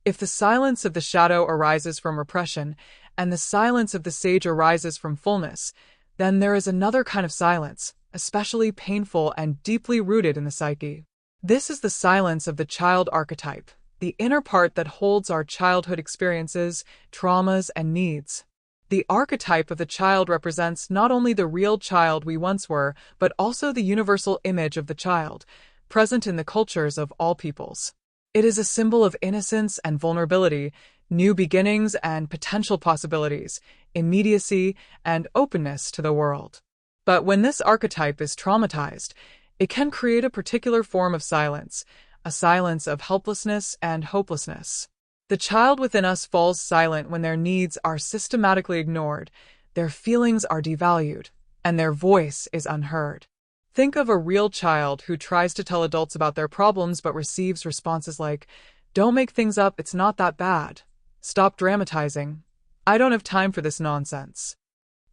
If the silence of the shadow arises from repression, and the silence of the sage arises from fullness, then there is another kind of silence, especially painful and deeply rooted in the psyche. This is the silence of the child archetype, the inner part that holds our childhood experiences, traumas, and needs. The archetype of the child represents not only the real child we once were, but also the universal image of the child, present in the cultures of all peoples. It is a symbol of innocence and vulnerability, new beginnings and potential possibilities, immediacy and openness to the world. But when this archetype is traumatized, it can create a particular form of silence, a silence of helplessness and hopelessness. The child within us falls silent when their needs are systematically ignored, their feelings are devalued, and their voice is unheard. Think of a real child who tries to tell adults about their problems but receives responses like, "Don't make things up, it's not that bad. Stop dramatizing. I don't have time for this nonsense."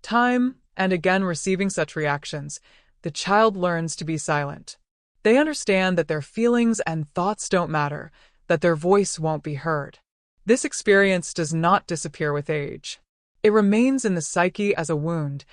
Time and again receiving such reactions, the child learns to be silent. They understand that their feelings and thoughts don't matter, that their voice won't be heard. This experience does not disappear with age. It remains in the psyche as a wound,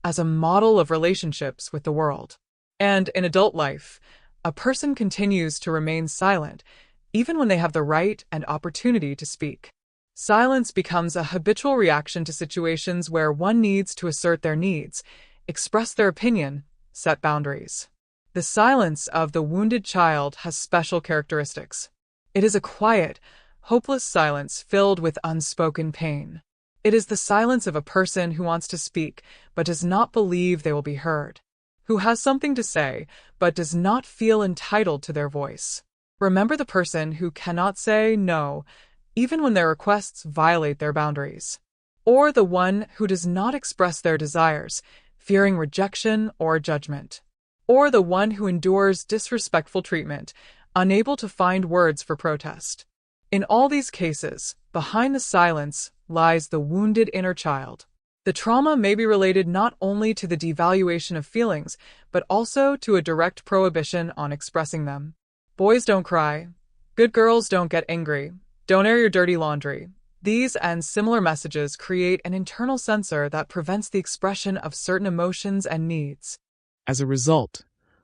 as a model of relationships with the world. And in adult life, a person continues to remain silent, even when they have the right and opportunity to speak. Silence becomes a habitual reaction to situations where one needs to assert their needs, express their opinion, set boundaries. The silence of the wounded child has special characteristics. It is a quiet, hopeless silence filled with unspoken pain. It is the silence of a person who wants to speak but does not believe they will be heard, who has something to say but does not feel entitled to their voice. Remember the person who cannot say no, even when their requests violate their boundaries, or the one who does not express their desires, fearing rejection or judgment, or the one who endures disrespectful treatment, unable to find words for protest. In all these cases, behind the silence lies the wounded inner child. The trauma may be related not only to the devaluation of feelings, but also to a direct prohibition on expressing them. Boys don't cry. Good girls don't get angry. Don't air your dirty laundry. These and similar messages create an internal censor that prevents the expression of certain emotions and needs. As a result,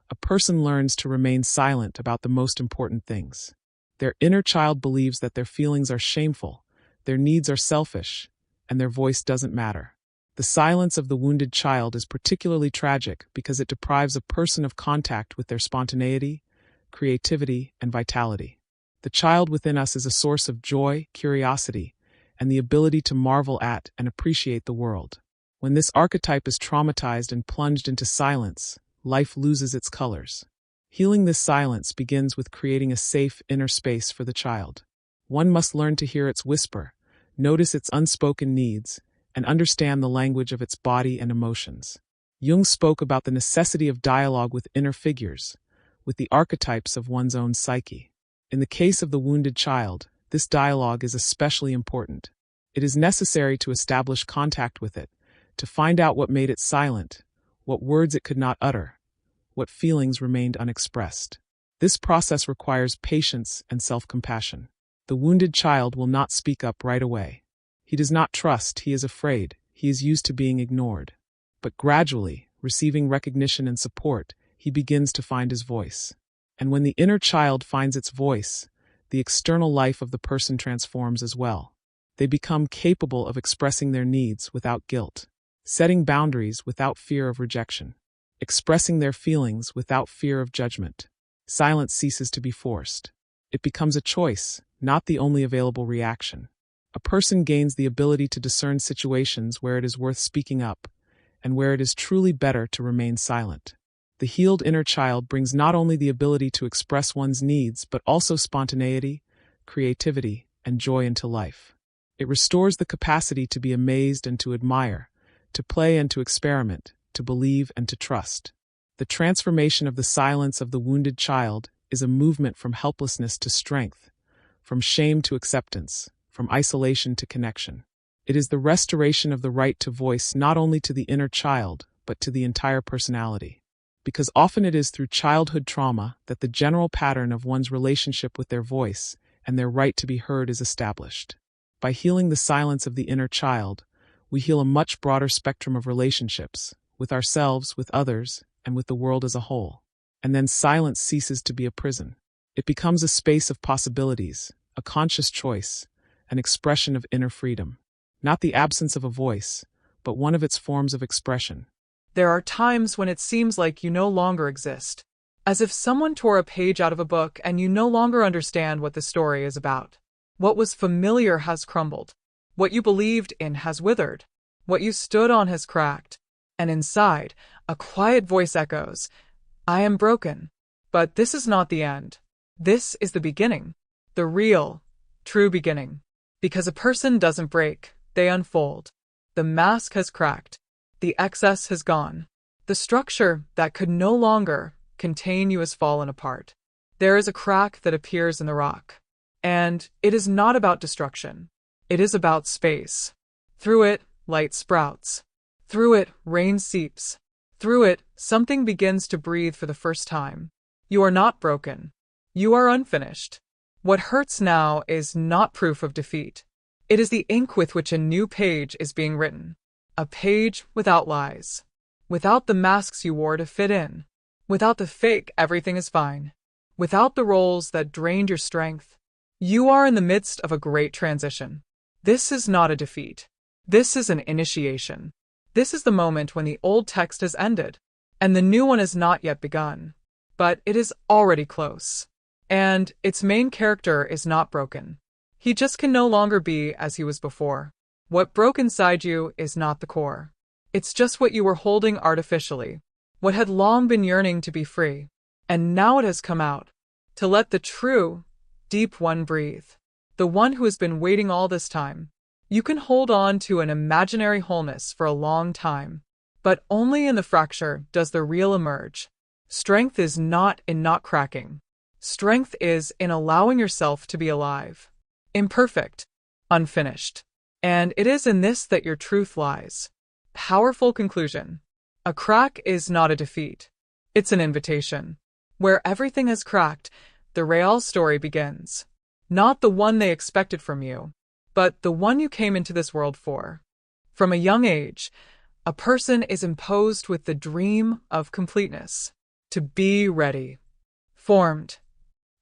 a person learns to remain silent about the most important things. Their inner child believes that their feelings are shameful, their needs are selfish, and their voice doesn't matter. The silence of the wounded child is particularly tragic because it deprives a person of contact with their spontaneity, creativity, and vitality. The child within us is a source of joy, curiosity, and the ability to marvel at and appreciate the world. When this archetype is traumatized and plunged into silence, life loses its colors. Healing this silence begins with creating a safe inner space for the child. One must learn to hear its whisper, notice its unspoken needs, and understand the language of its body and emotions. Jung spoke about the necessity of dialogue with inner figures, with the archetypes of one's own psyche. In the case of the wounded child, this dialogue is especially important. It is necessary to establish contact with it, to find out what made it silent, what words it could not utter, what feelings remained unexpressed. This process requires patience and self-compassion. The wounded child will not speak up right away. He does not trust, he is afraid, he is used to being ignored. But gradually, receiving recognition and support, he begins to find his voice. And when the inner child finds its voice, the external life of the person transforms as well. They become capable of expressing their needs without guilt, setting boundaries without fear of rejection, expressing their feelings without fear of judgment. Silence ceases to be forced. It becomes a choice, not the only available reaction. A person gains the ability to discern situations where it is worth speaking up, and where it is truly better to remain silent. The healed inner child brings not only the ability to express one's needs, but also spontaneity, creativity, and joy into life. It restores the capacity to be amazed and to admire, to play and to experiment, to believe and to trust. The transformation of the silence of the wounded child is a movement from helplessness to strength, from shame to acceptance, from isolation to connection. It is the restoration of the right to voice not only to the inner child, but to the entire personality. Because often it is through childhood trauma that the general pattern of one's relationship with their voice and their right to be heard is established. By healing the silence of the inner child, we heal a much broader spectrum of relationships, with ourselves, with others, and with the world as a whole. And then silence ceases to be a prison. It becomes a space of possibilities, a conscious choice, an expression of inner freedom. Not the absence of a voice, but one of its forms of expression. There are times when it seems like you no longer exist, as if someone tore a page out of a book and you no longer understand what the story is about. What was familiar has crumbled. What you believed in has withered. What you stood on has cracked. And inside, a quiet voice echoes, "I am broken." But this is not the end. This is the beginning. The real, true beginning. Because a person doesn't break, they unfold. The mask has cracked. The excess has gone. The structure that could no longer contain you has fallen apart. There is a crack that appears in the rock. And it is not about destruction. It is about space. Through it, light sprouts. Through it, rain seeps. Through it, something begins to breathe for the first time. You are not broken. You are unfinished. What hurts now is not proof of defeat. It is the ink with which a new page is being written. A page without lies. Without the masks you wore to fit in. Without the fake everything is fine. Without the roles that drained your strength. You are in the midst of a great transition. This is not a defeat. This is an initiation. This is the moment when the old text has ended, and the new one has not yet begun. But it is already close. And its main character is not broken. He just can no longer be as he was before. What broke inside you is not the core. It's just what you were holding artificially, what had long been yearning to be free. And now it has come out, to let the true, deep one breathe. The one who has been waiting all this time. You can hold on to an imaginary wholeness for a long time, but only in the fracture does the real emerge. Strength is not in not cracking. Strength is in allowing yourself to be alive. Imperfect. Unfinished. And it is in this that your truth lies. Powerful conclusion. A crack is not a defeat. It's an invitation. Where everything has cracked, the real story begins. Not the one they expected from you, but the one you came into this world for. From a young age, a person is imposed with the dream of completeness. To be ready. Formed.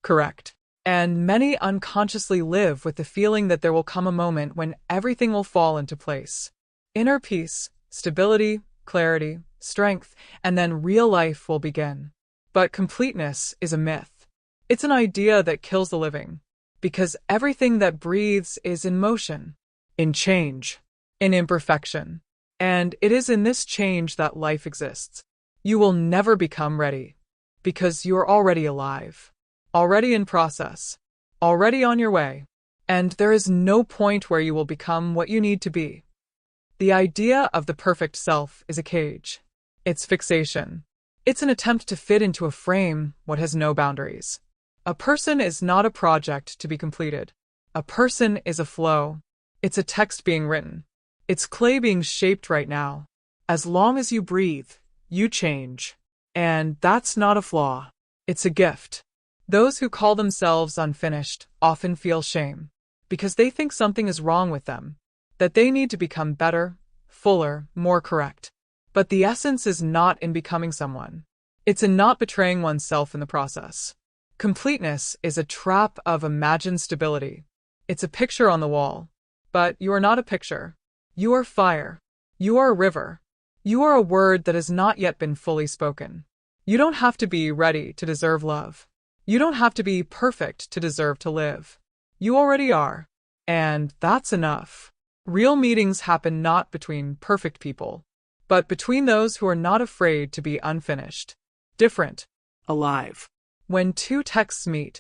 Correct. And many unconsciously live with the feeling that there will come a moment when everything will fall into place. Inner peace, stability, clarity, strength, and then real life will begin. But completeness is a myth. It's an idea that kills the living. Because everything that breathes is in motion, in change, in imperfection. And it is in this change that life exists. You will never become ready. Because you are already alive. Already in process. Already on your way. And there is no point where you will become what you need to be. The idea of the perfect self is a cage. It's fixation. It's an attempt to fit into a frame what has no boundaries. A person is not a project to be completed. A person is a flow. It's a text being written. It's clay being shaped right now. As long as you breathe, you change. And that's not a flaw. It's a gift. Those who call themselves unfinished often feel shame because they think something is wrong with them, that they need to become better, fuller, more correct. But the essence is not in becoming someone. It's in not betraying oneself in the process. Completeness is a trap of imagined stability. It's a picture on the wall. But you are not a picture. You are fire. You are a river. You are a word that has not yet been fully spoken. You don't have to be ready to deserve love. You don't have to be perfect to deserve to live. You already are. And that's enough. Real meetings happen not between perfect people, but between those who are not afraid to be unfinished, different, alive. When two texts meet,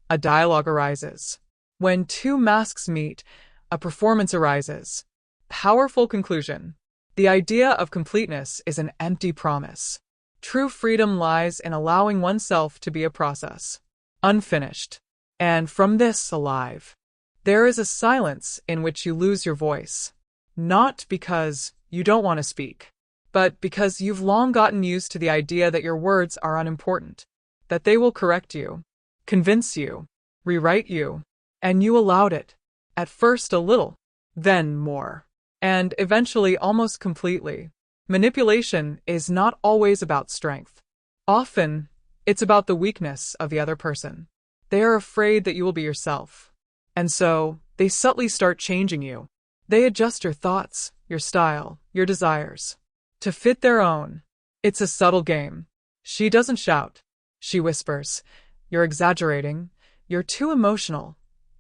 a dialogue arises. When two masks meet, a performance arises. Powerful conclusion. The idea of completeness is an empty promise. True freedom lies in allowing oneself to be a process, unfinished, and from this alive. There is a silence in which you lose your voice, not because you don't want to speak, but because you've long gotten used to the idea that your words are unimportant, that they will correct you, convince you, rewrite you, And you allowed it. At first a little, then more. And eventually almost completely. Manipulation is not always about strength. Often, it's about the weakness of the other person. They are afraid that you will be yourself. And so, they subtly start changing you. They adjust your thoughts, your style, your desires, to fit their own. It's a subtle game. She doesn't shout. She whispers. You're exaggerating. You're too emotional.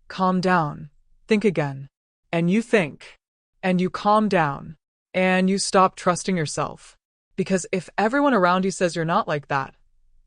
Calm down. Think again. And you think. And you calm down. And you stop trusting yourself. Because if everyone around you says you're not like that,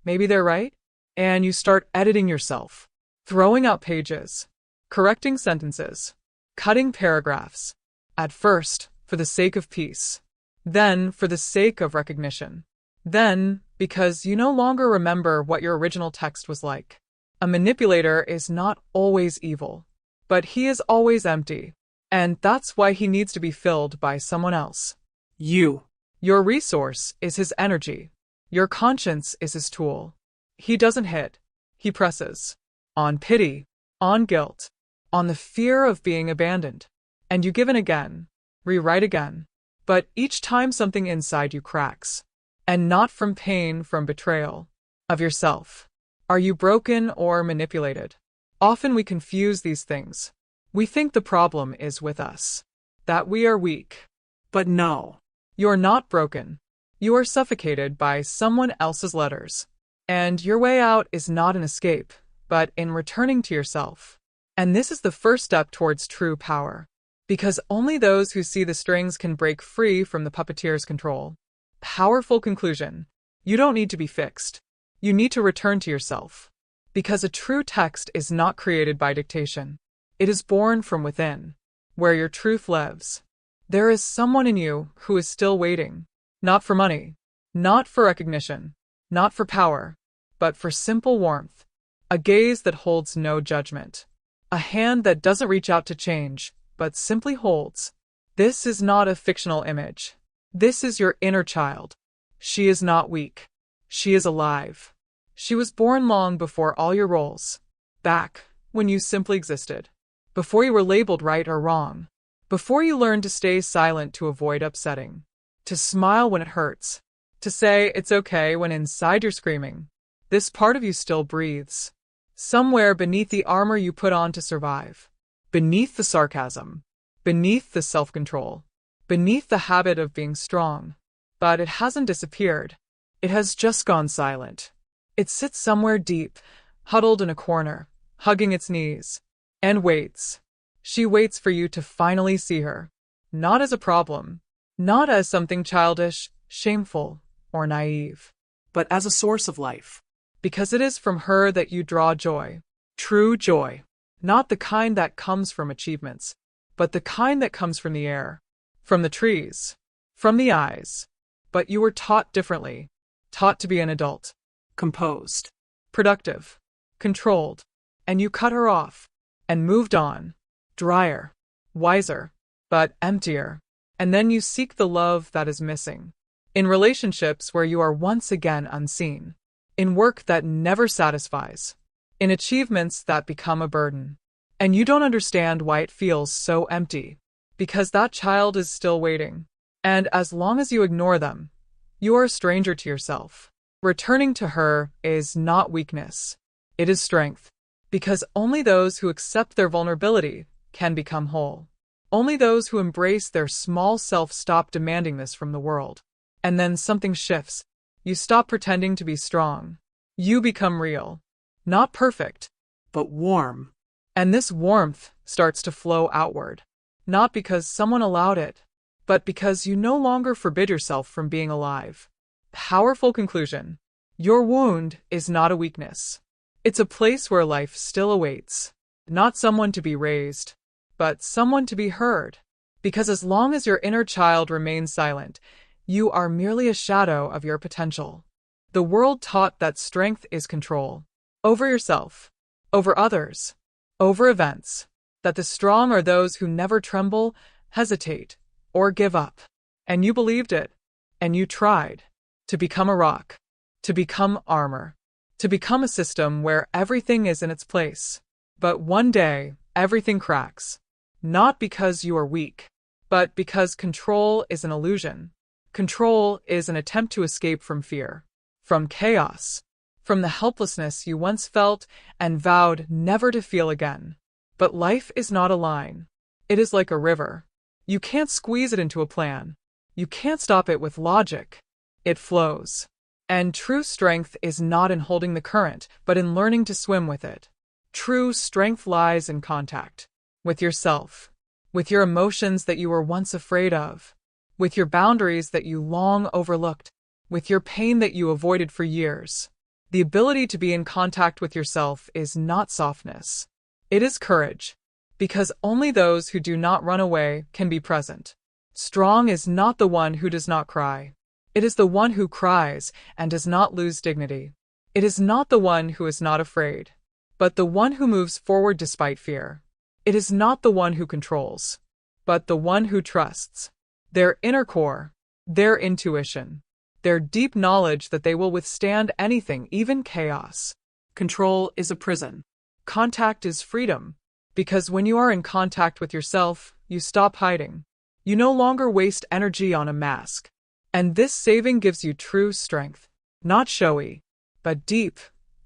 maybe they're right. And you start editing yourself. Throwing out pages. Correcting sentences. Cutting paragraphs. At first, for the sake of peace. Then, for the sake of recognition. Then, because you no longer remember what your original text was like. A manipulator is not always evil, but he is always empty. And that's why he needs to be filled by someone else. You. Your resource is his energy. Your conscience is his tool. He doesn't hit. He presses. On pity. On guilt. On the fear of being abandoned. And you give in again. Rewrite again. But each time something inside you cracks. And not from pain, from betrayal. Of yourself. Are you broken or manipulated? Often we confuse these things. We think the problem is with us. That we are weak. But no. You're not broken. You are suffocated by someone else's letters. And your way out is not an escape, but in returning to yourself. And this is the first step towards true power. Because only those who see the strings can break free from the puppeteer's control. Powerful conclusion. You don't need to be fixed. You need to return to yourself. Because a true text is not created by dictation. It is born from within, where your truth lives. There is someone in you who is still waiting. Not for money. Not for recognition. Not for power. But for simple warmth. A gaze that holds no judgment. A hand that doesn't reach out to change, but simply holds. This is not a fictional image. This is your inner child. She is not weak. She is alive. She was born long before all your roles. Back, when you simply existed. Before you were labeled right or wrong. Before you learned to stay silent to avoid upsetting. To smile when it hurts. To say it's okay when inside you're screaming. This part of you still breathes. Somewhere beneath the armor you put on to survive. Beneath the sarcasm. Beneath the self-control. Beneath the habit of being strong. But it hasn't disappeared. It has just gone silent. It sits somewhere deep, huddled in a corner, hugging its knees. And waits. She waits for you to finally see her. Not as a problem. Not as something childish, shameful, or naive. But as a source of life. Because it is from her that you draw joy. True joy. Not the kind that comes from achievements, but the kind that comes from the air. From the trees. From the eyes. But you were taught differently. Taught to be an adult. Composed. Productive. Controlled. And you cut her off. And moved on. Drier. Wiser. But emptier. And then you seek the love that is missing. In relationships where you are once again unseen. In work that never satisfies. In achievements that become a burden. And you don't understand why it feels so empty. Because that child is still waiting. And as long as you ignore them, you are a stranger to yourself. Returning to her is not weakness. It is strength. Because only those who accept their vulnerability can become whole. Only those who embrace their small self stop demanding this from the world. And then something shifts. You stop pretending to be strong. You become real. Not perfect, but warm. And this warmth starts to flow outward. Not because someone allowed it, but because you no longer forbid yourself from being alive. Powerful conclusion. Your wound is not a weakness. It's a place where life still awaits. Not someone to be raised, but someone to be heard. Because as long as your inner child remains silent, you are merely a shadow of your potential. The world taught that strength is control. Over yourself. Over others. Over events. That the strong are those who never tremble, hesitate, or give up. And you believed it. And you tried. To become a rock. To become armor. To become a system where everything is in its place. But one day, everything cracks. Not because you are weak, but because control is an illusion. Control is an attempt to escape from fear, from chaos, from the helplessness you once felt and vowed never to feel again. But life is not a line. It is like a river. You can't squeeze it into a plan. You can't stop it with logic. It flows. And true strength is not in holding the current, but in learning to swim with it. True strength lies in contact with yourself, with your emotions that you were once afraid of, with your boundaries that you long overlooked, with your pain that you avoided for years. The ability to be in contact with yourself is not softness. It is courage, because only those who do not run away can be present. Strong is not the one who does not cry. It is the one who cries and does not lose dignity. It is not the one who is not afraid, but the one who moves forward despite fear. It is not the one who controls, but the one who trusts. Their inner core, their intuition, their deep knowledge that they will withstand anything, even chaos. Control is a prison. Contact is freedom, because when you are in contact with yourself, you stop hiding. You no longer waste energy on a mask. And this saving gives you true strength, not showy, but deep,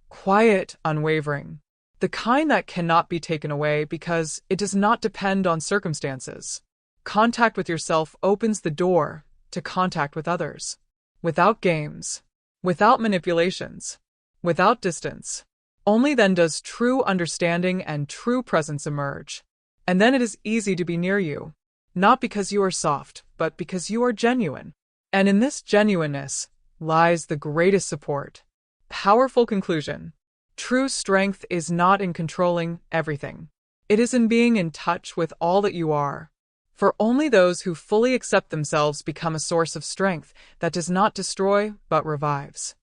quiet, unwavering. The kind that cannot be taken away because it does not depend on circumstances. Contact with yourself opens the door to contact with others. Without games, without manipulations, without distance. Only then does true understanding and true presence emerge. And then it is easy to be near you, not because you are soft, but because you are genuine. And in this genuineness lies the greatest support. Powerful conclusion. True strength is not in controlling everything. It is in being in touch with all that you are. For only those who fully accept themselves become a source of strength that does not destroy but revives.